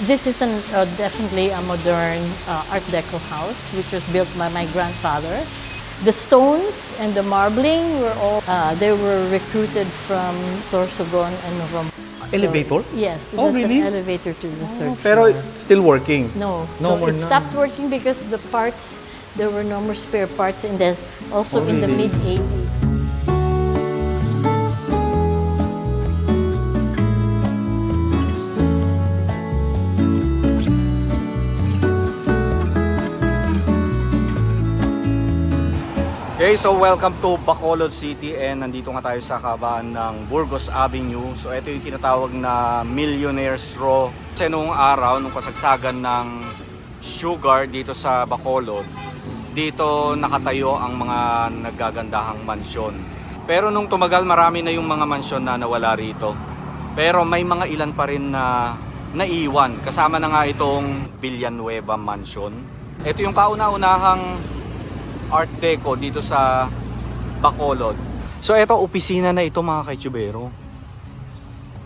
This is definitely a modern Art Deco house, which was built by my grandfather. The stones and the marbling were all, they were recruited from Sorsogon and Rom. Elevator? Yes, Oh, there's really? an elevator to the third Pero floor. it's still working? No, No so more it na. stopped working because the parts, there were no more spare parts in the, also Oh, in the really? mid-80s. Okay, so welcome to Bacolod City and nandito nga tayo sa kabaan ng Burgos Avenue. So ito yung tinatawag na Millionaire's Row. Kasi noong araw, nung kasagsagan ng sugar dito sa Bacolod, dito nakatayo ang mga naggagandahang mansyon. Pero nung tumagal, marami na yung mga mansyon na nawala rito. Pero may mga ilan pa rin na naiwan. Kasama na nga itong Villanueva Mansion. Ito yung kauna-unahang Art Deco dito sa Bacolod. So ito, opisina na ito mga kaitsubero.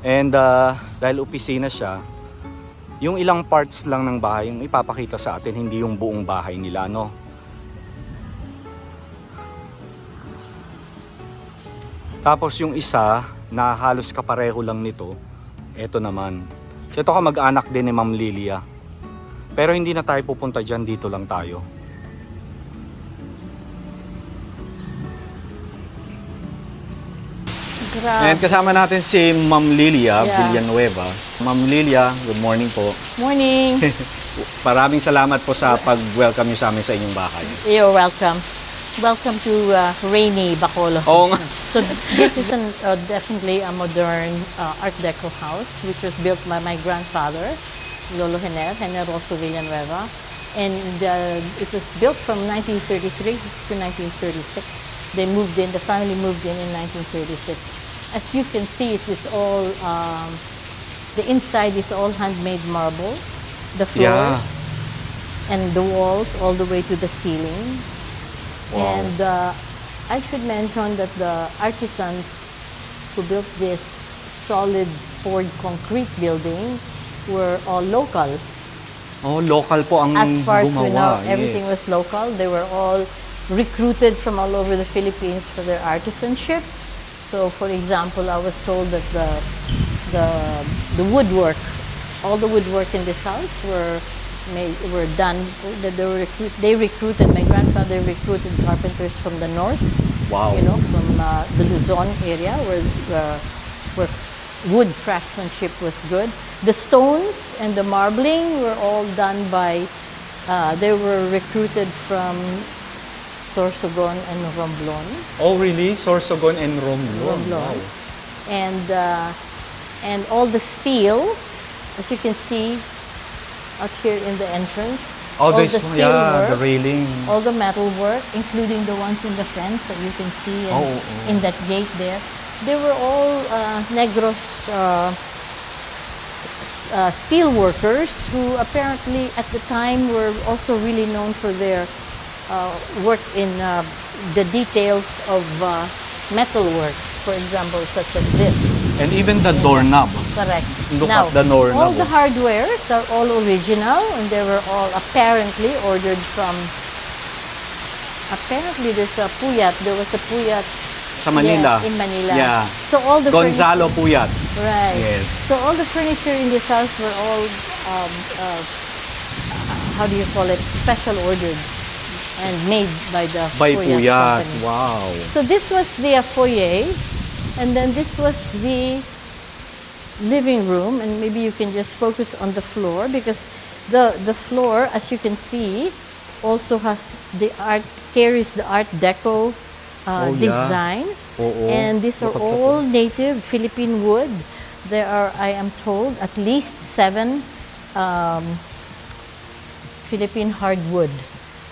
And dahil opisina siya, yung ilang parts lang ng bahay yung ipapakita sa atin, hindi yung buong bahay nila, no? Tapos yung isa na halos kapareho lang nito, ito naman. So ito kamag-anak din ni Ma'am Lilia. Pero hindi na tayo pupunta dyan, dito lang tayo. And kasama natin si Ma'am Lilia Villanueva. Ma'am Lilia, good morning po. Morning. Maraming salamat po sa pag-welcome niyo sa amin sa inyong bahay. You're welcome. Welcome to rainy Bacolod. Oo nga. So this is definitely a modern Art Deco house, which was built by my grandfather, Lolo Generoso Villanueva. And it was built from 1933 to 1936. They moved in, the family moved in 1936. As you can see, it is all, the inside is all handmade marble. The floors and the walls all the way to the ceiling. Wow. And I should mention that the artisans who built this solid poured concrete building were all local. Oh, local po ang As far as we know, gumawa. everything was local. They were all recruited from all over the Philippines for their artisanship. So, for example, I was told that the woodwork, all the woodwork in this house were done. That they recruited. My grandfather recruited carpenters from the north. Wow. You know, from the Luzon area where wood craftsmanship was good. The stones and the marbling were all done by. They were recruited from Sorsogon and Romblon. Oh, really? Sorsogon and Romblon. Wow. And all the steel, as you can see out here in the entrance, Oh, all this the one, steel yeah, work, the railing. all the metal work, including the ones in the fence that you can see in that gate there, they were all NEGROS steel workers who apparently at the time were also really known for their work in the details of metal work, for example, such as this. And even the doorknob. Correct. Look Now, at the doorknob. all the hardwares are all original, and they were all apparently ordered from. Apparently, there's a Puyat. There was a Puyat. Sa Manila. Yeah, in Manila. Yeah. So all the Gonzalo Puyat. Right. Yes. So all the furniture in this house were all, how do you call it, special ordered and made by the Puyat. company. Wow. So this was the foyer, and then this was the living room, and maybe you can just focus on the floor because the floor, as you can see, also has carries the Art Deco design. And these are all native Philippine wood. There are, I am told, at least 7 Philippine hardwood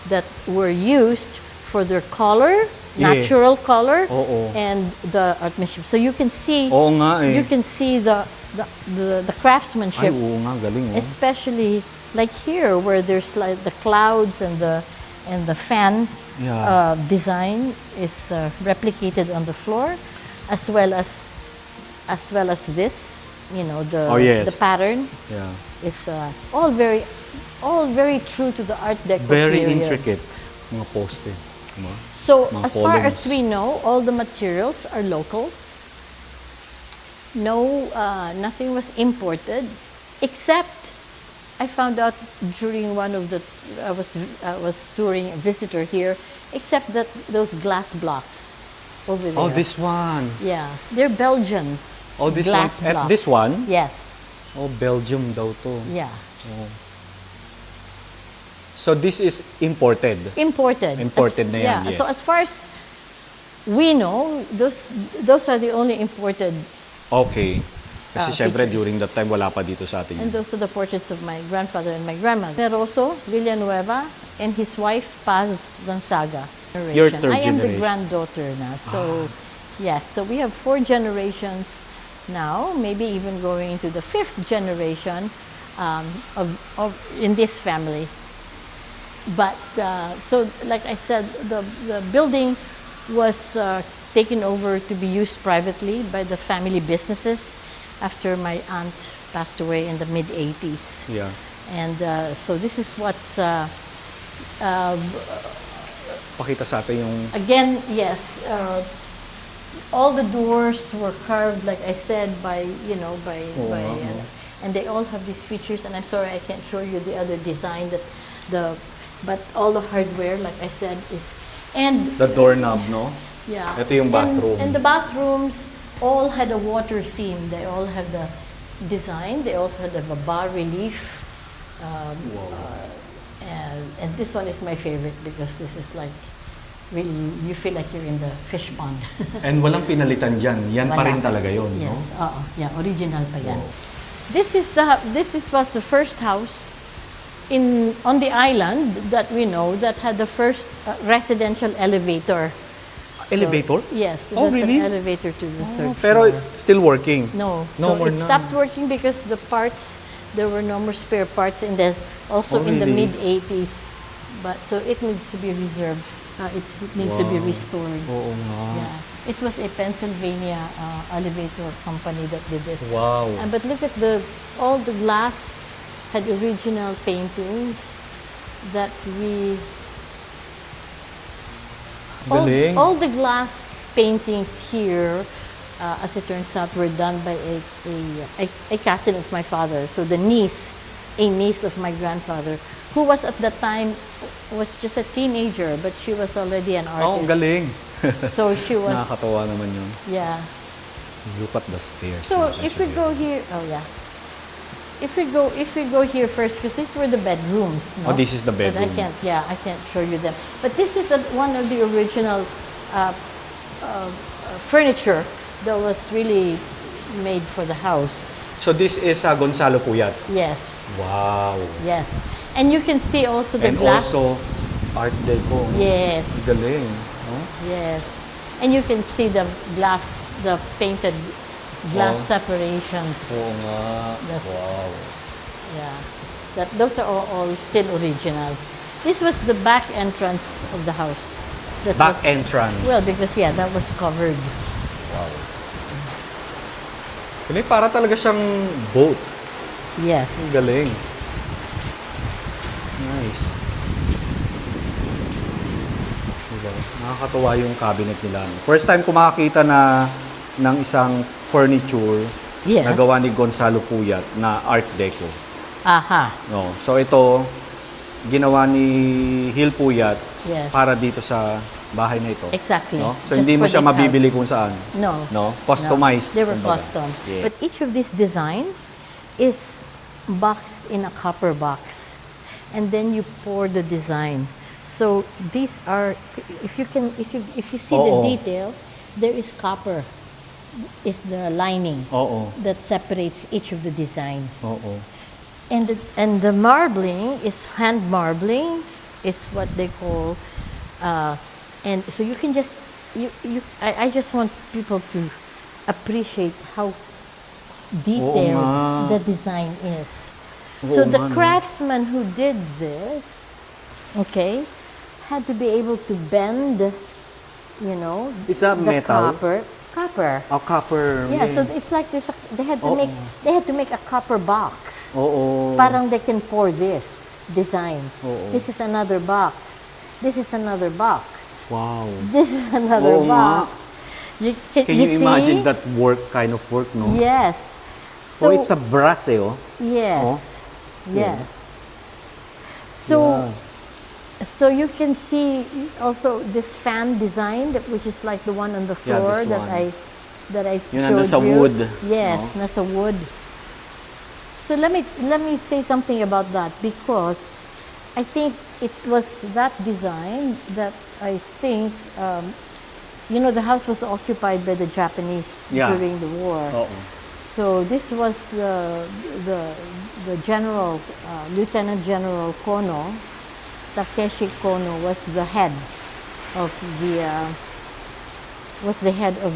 that were used for their color, natural color, and the artmanship. So you can see, you can see the craftsmanship. Ay, oo nga, galing, oh. Especially like here, where there's like the clouds and the fan design is replicated on the floor, as well as this. you know, the Oh, yes. the pattern Yeah. is all very true to the Art Deco Very period. intricate. Mga poste. Diba? So Mga as far as columns. we know, all the materials are local. No, nothing was imported, except I found out during one of the I was touring a visitor here, except that those glass blocks over there. Oh, this one. Yeah, they're Belgian. Oh, this glass one. blocks. This one? Yes. Oh, Belgium daw to. Yeah. Oh. So this is imported. Imported. Imported na yan, Yeah. yes. So as far as we know, those are the only imported. Okay. Kasi syempre, Features. during that time, wala pa dito sa atin. And those are the portraits of my grandfather and my grandmother. Generoso, Villanueva, and his wife, Paz Gonzaga. Your third I am the generation. granddaughter now. So, yes. So we have 4 generations now, maybe even going into the 5th generation of in this family. But, so like I said, the building was taken over to be used privately by the family businesses after my aunt passed away in the mid-80s. Yeah. And so this is what's, Pakita sa atin yung... again, yes, all the doors were carved, like I said, by, you know, and they all have these features, and I'm sorry I can't show you the other design, but all the hardware, like I said, is, and The doorknob, no? yeah. Ito yung bathroom. And the bathrooms all had a water theme. They all had the design. They also had a bas relief. And this one is my favorite because this is like, really, you feel like you're in the fish pond. And walang pinalitan dyan. Yan pa Wala. rin talaga yun, Yes, no? yeah, original pa yan. Wow. This was the first house on the island that we know that had the first residential elevator. Elevator? Yes, this Oh, is really? an elevator to the third Pero floor. still working. No, No so more it na. stopped working because the parts, there were no more spare parts in the, also Oh, in the really? mid-80s. But so it needs to be reserved. It needs to be Wow. restored. Oo nga. Yeah, it was a Pennsylvania elevator company that did this. Wow. But look at all the glass had original paintings that we. Galing. All the glass paintings here, as it turns out, were done by a cousin of my father. So a niece of my grandfather, who was at that time was just a teenager, but she was already an Oh, artist. galing. So she was. Nakakatawa naman yun. Yeah. Look at the stairs. So if we go here, oh yeah. If we go here first, because these were the bedrooms. No? Oh, this is the But bedroom. I can't show you them. But this is one of the original furniture that was really made for the house. So this is Gonzalo Puyat. Yes. Wow. Yes. And you can see also the And glass. also Art Deco. No? Yes. Galing. No? Yes. And you can see the glass, the painted glass separations. Oo nga. That's- Wow. Yeah, those are all still original. This was the back entrance of the house. That Back was, entrance. Well, because that was covered. Wow. Galing, para talaga siyang boat. Yes. Ang galing. Nice. Diba? Nakakatuwa yung cabinet nila. First time ko makakita ng isang furniture Yes. na gawa ni Gonzalo Puyat na Art Deco. Aha. No. So ito, ginawa ni Hil Puyat Yes. para dito sa bahay na ito. Exactly. No? So Just hindi mo for siya this mabibili house. kung saan. No. No? Customized. They were kumbaga. custom. Yeah. But each of these design is boxed in a copper box, and then you pour the design. So these are, if you see the Oo. detail, there is copper. Is the lining Oo. that separates each of the design. Oo. And the marbling is hand marbling, is what they call, and so you can just I just want people to appreciate how detailed nga. the design is. Oo So nga, the no? craftsman who did this, okay, had to be able to bend, It's a the metal? copper. Copper. Oh, copper. Yeah, so it's like they had to make a copper box. Oo. Parang they can pour this design. Oo. This is another box. This is another box. Wow. This is another Oo nga. box. Can you see? imagine that kind of work, no? Yes. So it's a brass, eh, oh. Yes. Oh. Yes. So, so you can see also this fan design, which is like the one on the floor this one. that I Yun showed nasa you. wood. Yes, No? nasa wood. So let me say something about that, because I think it was that design that I think you know, the house was occupied by the Japanese during the war. Oo. So this was the general, Lieutenant General Kono, Takeshi Kono was the head of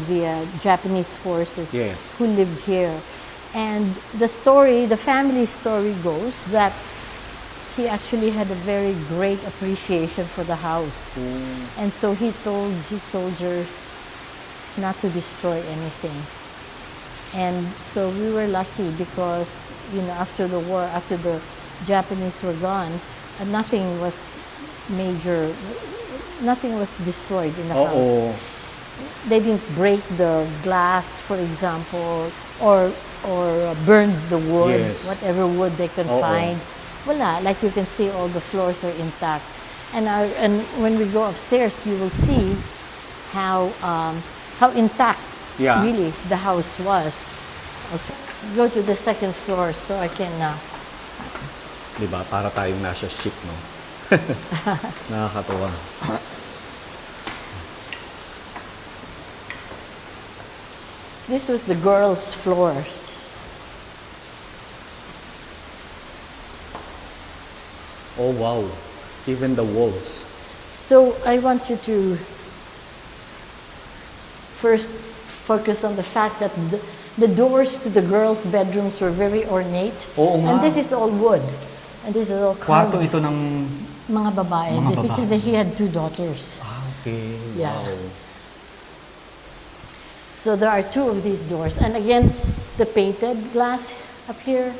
the Japanese forces Yes. who lived here. And the family story goes that he actually had a very great appreciation for the house. And so he told his soldiers not to destroy anything. And so we were lucky because, you know, after the war, after the Japanese were gone, nothing was destroyed in the house. They didn't break the glass, for example, or burn the wood, Yes. whatever wood they can find. Wala, like you can see, all the floors are intact. And when we go upstairs, you will see how intact really the house was. Okay. Let's go to the second floor so I can. Diba? Para tayong nasa ship, no? Nakakatawa. So this was the girls' floors. Oh, wow. Even the walls. So I want you to first focus on the fact that the doors to the girls' bedrooms were very ornate. Oo nga. And this is all wood. And this is all carved. Kwarto ito ng Mga babae. Mga babae. Because he had 2 daughters. okay. Yeah. Wow. So there are 2 of these doors. And again, the painted glass up here.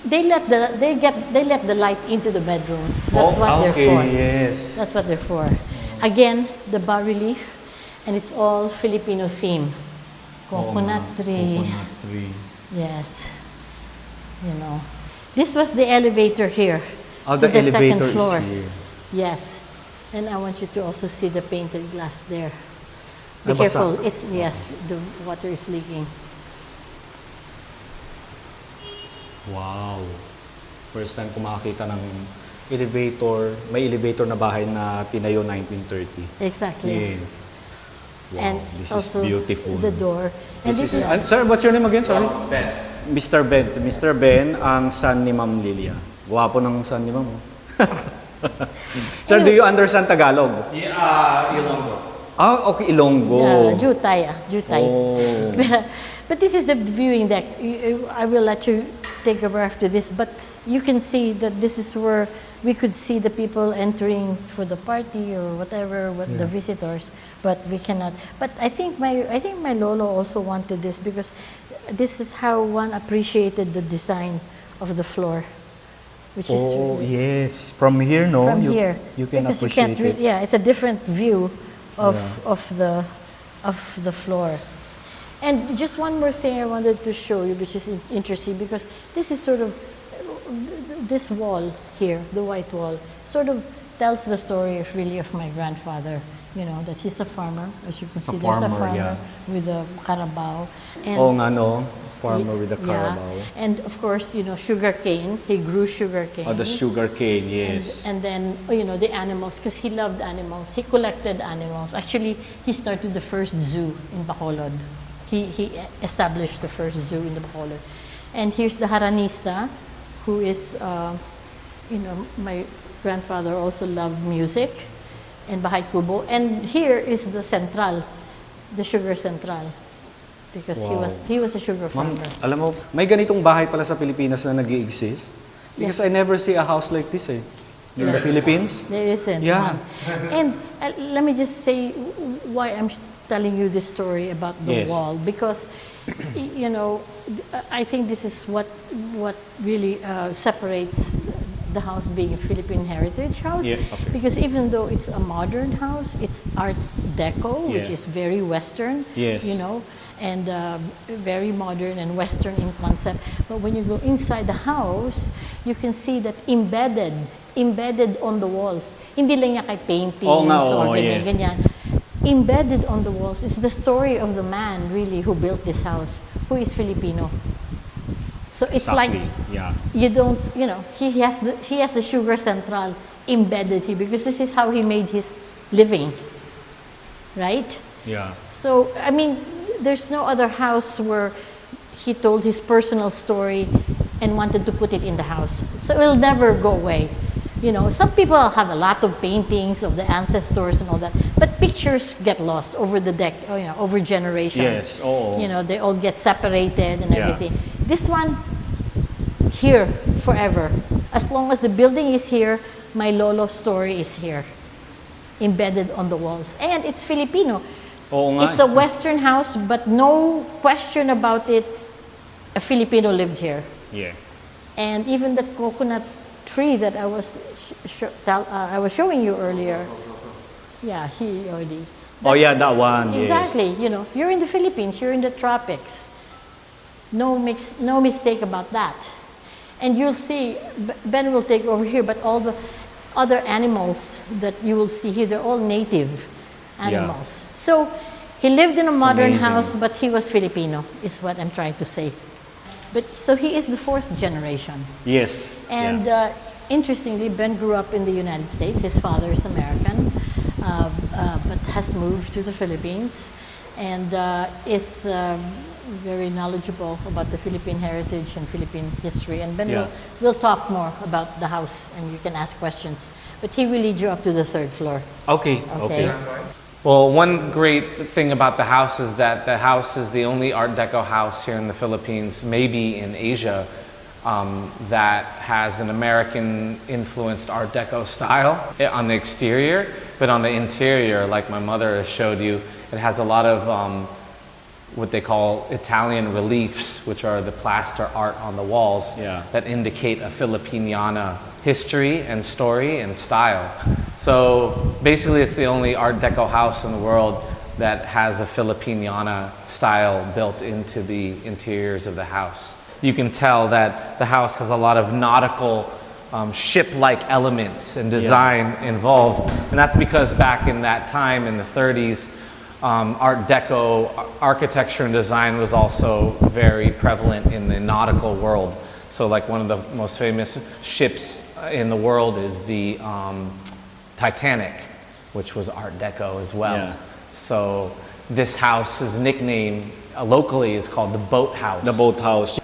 They let the light into the bedroom. That's what they're for. Yes. That's what they're for. Again, the bas-relief, and it's all Filipino theme. Coconut tree. Coconut tree. Yes. You know. This was the elevator here. Oh, to the second elevator floor. is here. Yes. And I want you to also see the painted glass there. Be Nabasa. careful. It's yes, the water is leaking. Wow. First time ko makakita ng elevator, may elevator na bahay na tinayo 1930. Exactly. Yes. Wow, And this is also beautiful. the door. And this is Sir, what's your name again? Sorry? Mr. Ben. Si Mr. Ben, ang son ni Ma'am Lilia. Gwapo ng son ni Ma'am. Sir, do you understand Tagalog? Yeah, Ilonggo. Ah, okay, Ilonggo. Jutay. Jutay. Oh. But this is the viewing deck. I will let you take over after this, but you can see that this is where we could see the people entering for the party or whatever, the visitors, but we cannot. But I think my lolo also wanted this because this is how one appreciated the design of the floor, which Oh, is yes. From here, no? from here. You can Because appreciate it. yeah, it's a different view of the floor. And just one more thing I wanted to show you, which is interesting, because this is sort of, this wall here, the white wall, sort of tells the story of my grandfather. You know, that he's a farmer, as you can see. There's a farmer with a carabao. And Oh, nga, no? Farmer with a carabao. And of course, you know, sugar cane. He grew sugar cane. Oh, the sugar cane, yes. And then, you know, the animals, because he loved animals. He collected animals. Actually, he started the first zoo in Bacolod. He established the first zoo in the Bacolod. And here's the Haranista, who is, you know, my grandfather also loved music, and Bahay Kubo. And here is the central, the sugar central, because he was a sugar Ma'am, farmer. alam mo, may ganitong bahay pala sa Pilipinas na nag-i-exist. Because I never see a house like this, eh. In the Philippines. There isn't Yeah. one. And let me just say why telling you this story about the Yes. wall because, you know, I think this is what really separates the house being a Philippine heritage house. Yeah, okay. Because even though it's a modern house, it's Art Deco, which Yeah. is very Western. Yes. You know, and very modern and Western in concept. But when you go inside the house, you can see that embedded on the walls. Hindi lang niya kay paintings Oo nga, or oo, yeah. ganyan. Embedded on the walls is the story of the man really who built this house, who is Filipino. So it's like yeah. you don't, you know, he has the sugar central embedded here because this is how he made his living, right? Yeah. So I mean, there's no other house where he told his personal story and wanted to put it in the house. So it will never go away. You know, some people have a lot of paintings of the ancestors and all that, but pictures get lost over the over generations. Yes. Oh. You know, they all get separated and Yeah. everything. This one, here forever. As long as the building is here, my Lolo's story is here, embedded on the walls. And it's Filipino. Oo nga. It's a Western house, but no question about it, a Filipino lived here. Yeah. And even the coconut tree that I was showing you earlier. Yeah, he already. Oh yeah, that one. Exactly. Yes. You know, you're in the Philippines, you're in the tropics. No mistake about that. And you'll see, Ben will take over here, but all the other animals that you will see here, they're all native animals. So he lived in a modern amazing. house, but he was Filipino, is what I'm trying to say. But so he is the fourth generation. Yes. And interestingly, Ben grew up in the United States. His father is American, but has moved to the Philippines and is very knowledgeable about the Philippine heritage and Philippine history. And Ben will talk more about the house, and you can ask questions. But he will lead you up to the third floor. Okay. Okay. Well, one great thing about the house is that the house is the only Art Deco house here in the Philippines, maybe in Asia, that has an American-influenced Art Deco style on the exterior, but on the interior, like my mother has showed you, it has a lot of what they call Italian reliefs, which are the plaster art on the walls that indicate a Filipiniana history and story and style. So basically it's the only Art Deco house in the world that has a Filipiniana style built into the interiors of the house. You can tell that the house has a lot of nautical ship-like elements and design involved, and that's because back in that time in the 30s, Art Deco architecture and design was also very prevalent in the nautical world. So like one of the most famous ships in the world is the Titanic, which was Art Deco as well. Yeah. So this house's nickname locally is called the Boat House. The boat house.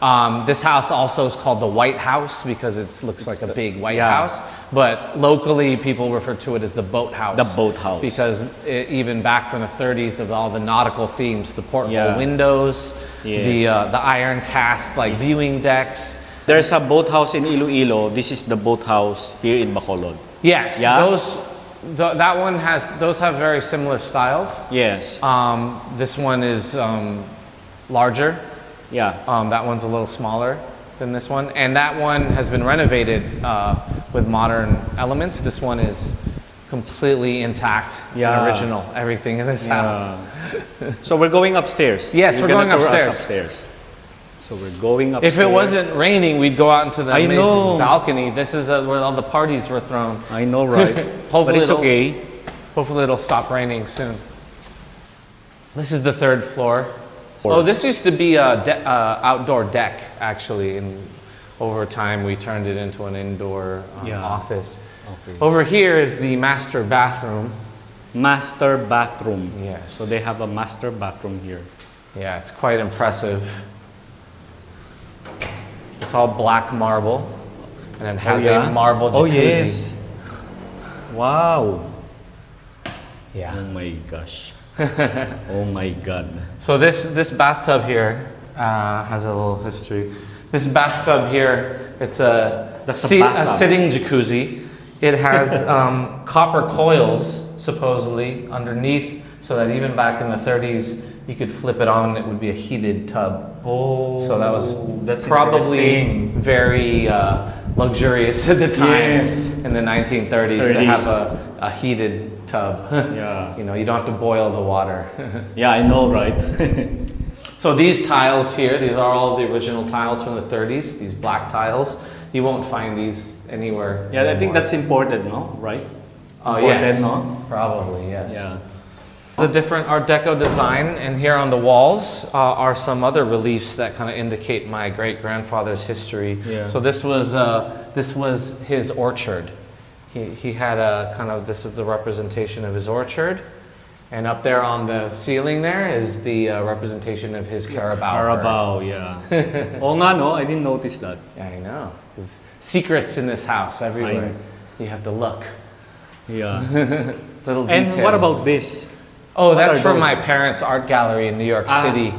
This house also is called the White House because it looks like a big white house. But locally, people refer to it as the Boat House. The boat house. Because even back from the 30s, of all the nautical themes, the porthole windows, the iron cast like viewing decks. There's a boat house in Iloilo. This is the boat house here in Bacolod. Yes, Yeah? those have very similar styles. Yes. This one is larger. Yeah. That one's a little smaller than this one, and that one has been renovated with modern elements. This one is completely intact and original. Everything in this house. So we're going upstairs. Yes, we're going gonna tour us upstairs. upstairs. So we're going upstairs. If it wasn't raining, we'd go out into the amazing know. balcony. This is where all the parties were thrown. I know, right? Hopefully but it's okay. Hopefully it'll stop raining soon. This is the third floor. Oh, this used to be a outdoor deck, actually. And over time, we turned it into an indoor office. Okay. Over here is the master bathroom. Master bathroom. Yes. So they have a master bathroom here. Yeah, it's quite impressive. It's all black marble, and it has a marble jacuzzi. Oh, yes. Wow. Yeah. Oh my gosh. Oh my God. So this bathtub here has a little history. This bathtub here, it's a sitting jacuzzi. It has copper coils, supposedly, underneath, so that even back in the 30s, you could flip it on and it would be a heated tub. Oh, So that was that's probably interesting. very luxurious at the time Yes. in the 1930s to have a heated tub. Yeah. You know, you don't have to boil the water. Yeah, I know, right? So these tiles here, these are all the original tiles from the 30s, these black tiles. You won't find these anywhere. Yeah, I think anymore. that's imported, no? Right? Oh, Imported, yes. no? Probably, yes. Yeah. The different Art Deco design, and here on the walls are some other reliefs that kind of indicate my great-grandfather's history. Yeah. So this was his orchard. He had a kind of, this is the representation of his orchard. And up there on the ceiling there is the representation of his Carabao. Carabao, yeah. Oh nga, no? I didn't notice that. Yeah, I know. There's secrets in this house everywhere. You have to look. Yeah. Little details. And what about this? Oh, What that's are from those? my parents' art gallery in New York City.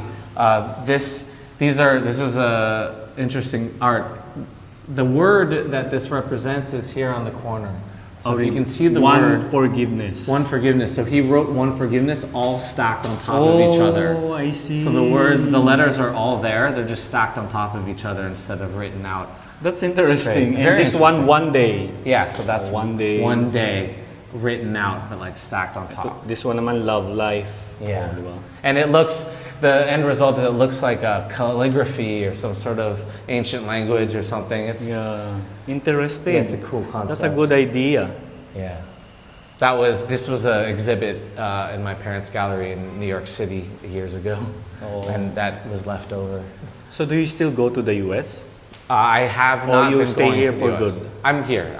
This is a interesting art. The word that this represents is here on the corner. So if you can see the word one forgiveness. one forgiveness. So he wrote one forgiveness all stacked on top of each other. Oh, I see. So the letters are all there. They're just stacked on top of each other instead of written out. That's interesting. Straight. And Very this interesting. one day. Yeah, so that's One day. One day written out, but like stacked on top. This one naman, love life. Yeah. Oh, diba? And it looks, the end result is it looks like a calligraphy or some sort of ancient language or something. It's, Yeah. Interesting. yeah, it's a cool concept. That's a good idea. Yeah. This was an exhibit in my parents' gallery in New York City years ago. Oh. And that was left over. So do you still go to the US? I have Or not you been stay going here to for the US. good? I'm here.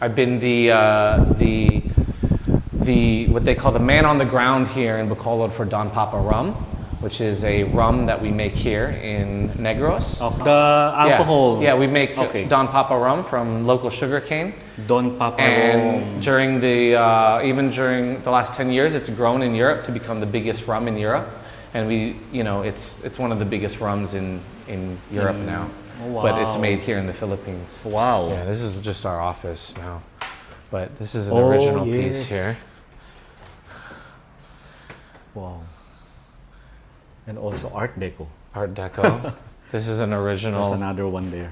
I've been the what they call the man on the ground here in Bacolod for Don Papa rum, which is a rum that we make here in Negros. Oh, the alcohol. Yeah, we make Okay. Don Papa rum from local sugarcane. Don Papa And rum. during even during the last 10 years, it's grown in Europe to become the biggest rum in Europe. And it's one of the biggest rums in Europe now. Oh, But it's wow. made here in the Philippines. Wow. Yeah, this is just our office now. But this is an Oh, original piece yes. here. Wow. And also Art Deco. Art Deco. This is an original. There's another one there.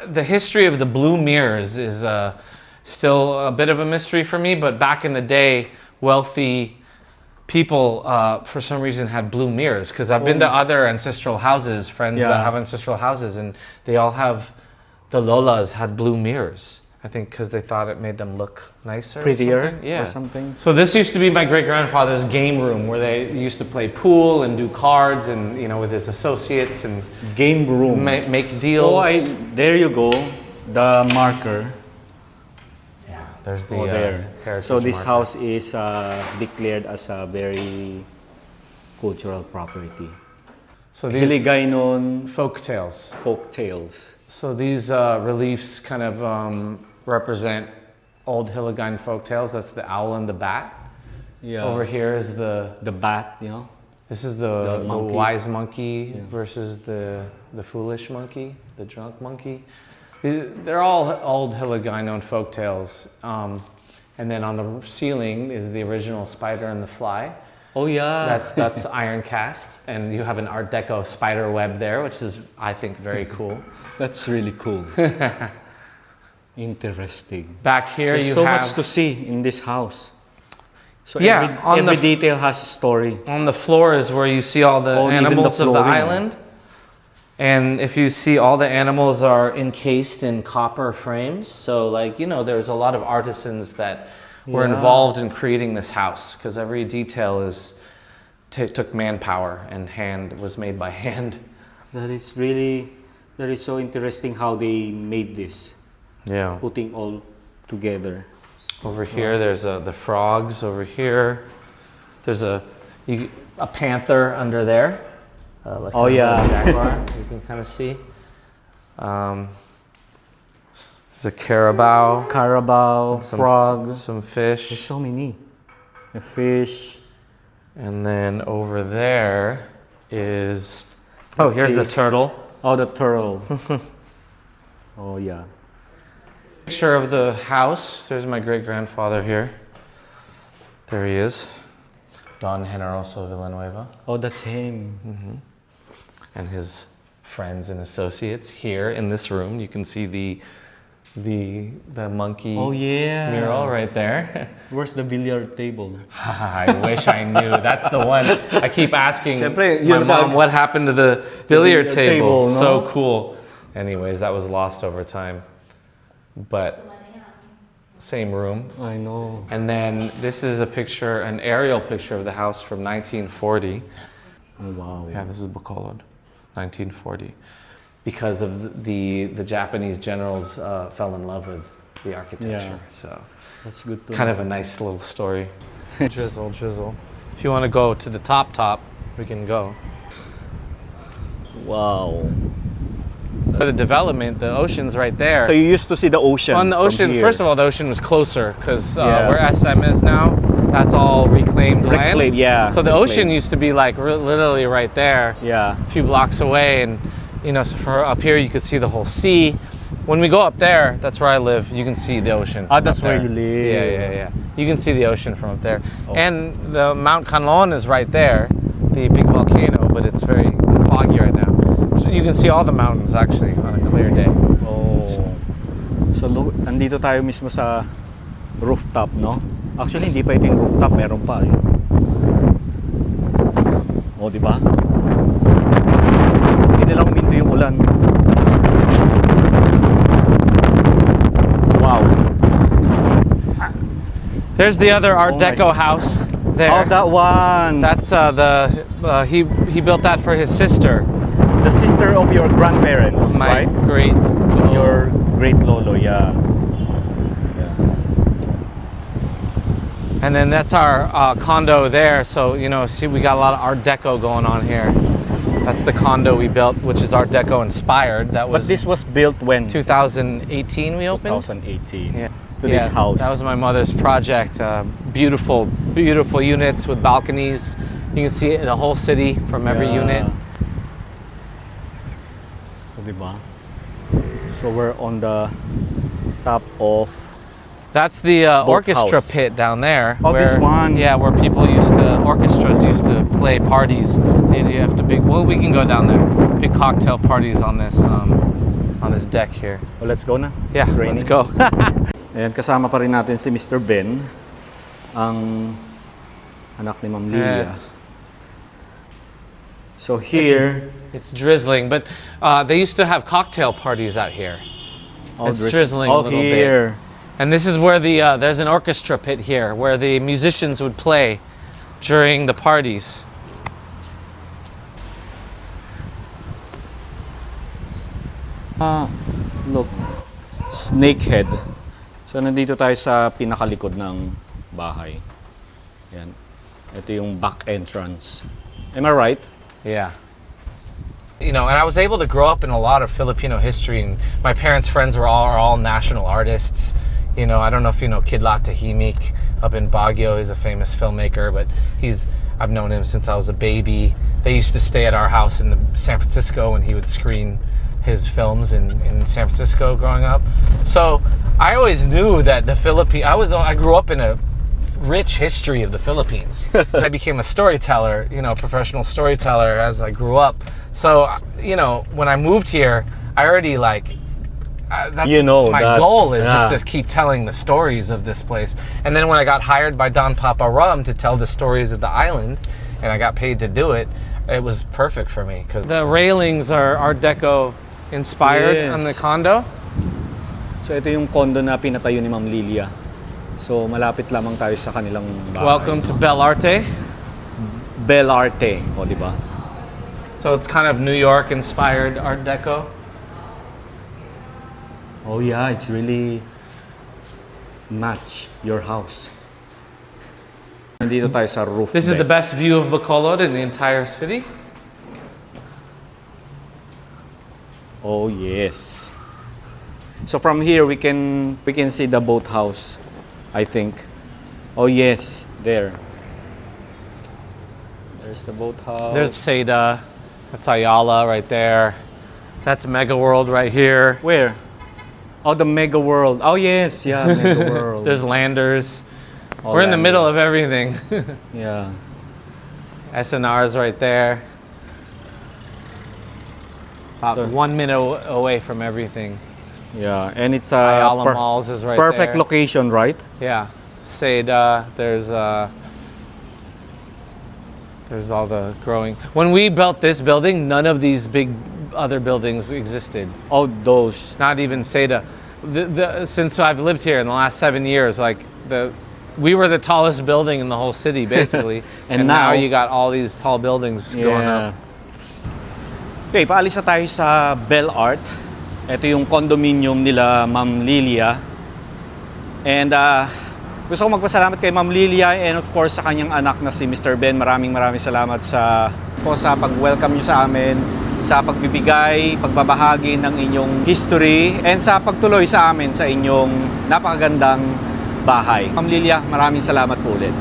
The history of the blue mirrors is still a bit of a mystery for me, but back in the day, wealthy people, for some reason, had blue mirrors. Because I've been to other ancestral houses, friends Yeah. that have ancestral houses, and they all have, the Lolas had blue mirrors. I think because they thought it made them look nicer. Prettier or something. Yeah. or something. So this used to be my great-grandfather's game room where they used to play pool and do cards and, with his associates and Game room. make deals. Oh, there you go. The marker. Yeah, there's the There. heritage So this marker. house is declared as a very cultural property. So these Hiligaynon folk tales. folk tales. So these reliefs kind of represent old Hiligaynon folk tales. That's the owl and the bat. Yeah. Over here is the bat, this is the monkey. wise monkey versus the foolish monkey, the drunk monkey. They're all old Hiligaynon folk tales. And then on the ceiling is the original spider and the fly. Oh yeah. That's iron cast, and you have an Art Deco spider web there, which is, I think, very cool. That's really cool. Interesting. Back here There's you so have much to see in this house. So Yeah, every detail has a story. on the floor is where you see all the Oh, even the animals of the flooring. island. And if you see, all the animals are encased in copper frames. So, there's a lot of artisans that were Yeah. involved in creating this house, because every detail took manpower and was made by hand. That is so interesting how they made this, Yeah. putting all together. Over here, there's the frogs. Over here, there's a panther under there. Like Oh, a yeah. jaguar. You can kind of see. There's a carabao, Carabao, frog. some There's fish, so many. A fish. and then over there is. Oh, here's the turtle. Oh, the turtle. Oh yeah. Picture of the house. There's my great grandfather here. There he is, Don Generoso Villanueva, Oh, that's him. and his friends and associates here in this room. You can see the monkey Oh, yeah. mural right there. Where's the billiard table? I wish I knew. That's the one. I keep asking Siyempre, my yun mom ka- what happened to the billiard table. table, no? So cool. Anyways, that was lost over time. But same room. I know. And then this is a picture, an aerial picture of the house from 1940. Oh, wow. Yeah, this is Bacolod, 1940. Because of the Japanese generals fell in love with the architecture. Yeah. So That's good to kind know. of a nice little story. Drizzle, drizzle. If you want to go to the top, we can go. Wow. For the development, the ocean's right there. So you used to see the ocean. On the from ocean, here. first of all, the ocean was closer because Yeah. where SM is now, that's all reclaimed land. Reclaimed, yeah, So the ocean reclaimed. used to be like literally right there, Yeah. a few blocks away, and so for up here you could see the whole sea. When we go up there, that's where I live. You can see the ocean. Ah, that's up where there. you live. Yeah. You can see the ocean from up there, Oh. and the Mount Canlon is right there, the big volcano, but it's very foggy right now. So you can see all the mountains actually on a clear day. Oh. So andito tayo mismo sa rooftop, no? Actually, hindi pa ito yung rooftop, meron pa. Yun. Oh, di ba? Hindi na lang huminto yung ulan. Wow. There's the other Art Oh my Deco house there. Oh, that one! That's he built that for his sister, The sister of your grandparents, my right? great. Your great lolo, yeah. And then that's our condo there. So see, we got a lot of Art Deco going on here. That's the condo we built, which is Art Deco inspired. That But was this was built when? 2018 we opened. 2018. Yeah. To this house. That was my mother's project. Beautiful, beautiful units with balconies. You can see the whole city from every unit. Oh, diba? So we're on the top of... That's the orchestra house. pit down there. Oh, this one. Yeah, where people orchestras used to play parties. You have to well, we can go down there. Big cocktail parties on this deck here. Well, let's go na. Yeah, It's raining. let's go. Ayan, kasama pa rin natin si Mr. Ben, ang anak ni Ma'am Lilia. So here... It's drizzling, but they used to have cocktail parties out here. It's drizzling a little here. bit. And this is where there's an orchestra pit here, where the musicians would play during the parties. Look, snakehead. So nandito tayo sa pinakalikod ng bahay. Yan. Ito yung back entrance. Am I right? Yeah. And I was able to grow up in a lot of Filipino history, and my parents' friends are all national artists. I don't know if you know Kidlat Tahimik up in Baguio. He's a famous filmmaker, but I've known him since I was a baby. They used to stay at our house in San Francisco, and he would screen his films in San Francisco growing up. So I always knew that the Philippines, I grew up in a rich history of the Philippines. I became a storyteller, professional storyteller as I grew up. So, when I moved here, I already my goal is just to keep telling the stories of this place. And then when I got hired by Don Papa Rum to tell the stories of the island, and I got paid to do it, it was perfect for me because the railings are Art Deco inspired on the condo. So ito yung condo na pinatayo ni Ma'am Lilia. So malapit lamang tayo sa kanilang bahay. Welcome to Bellarte. Bellarte, o di ba? So it's kind of New York inspired Art Deco. Oh yeah, it's really match your house. Nandito tayo sa roof This is the deck. best view of Bacolod in the entire city. Oh yes. So from here we can see the boathouse, I think. Oh yes, there. There's the boathouse. There's Seda. That's Ayala right there. That's Mega World right here. Where? Oh, the Mega World. Oh yes, yeah, Mega World. There's Landers. We're in the middle of everything. Yeah. SNR's right there. About So- 1 minute away from everything. Yeah, and it's Ayala Malls is right perfect there. location, right? Yeah. Seda, there's all the growing. When we built this building, none of these big other buildings existed. Oh, those. Not even Seda. Since I've lived here in the last 7 years, we were the tallest building in the whole city, basically. And now now you got all these tall buildings going up. Okay, paalis na tayo sa Bellarte. Ito yung condominium nila Ma'am Lilia. And gusto ko magpasalamat kay Ma'am Lilia and of course sa kanyang anak na si Mr. Ben. Maraming salamat sa pag-welcome nyo sa amin, sa pagbibigay, pagbabahagi ng inyong history, and sa pagtuloy sa amin sa inyong napakagandang bahay. Ma'am Lilia, maraming salamat po ulit.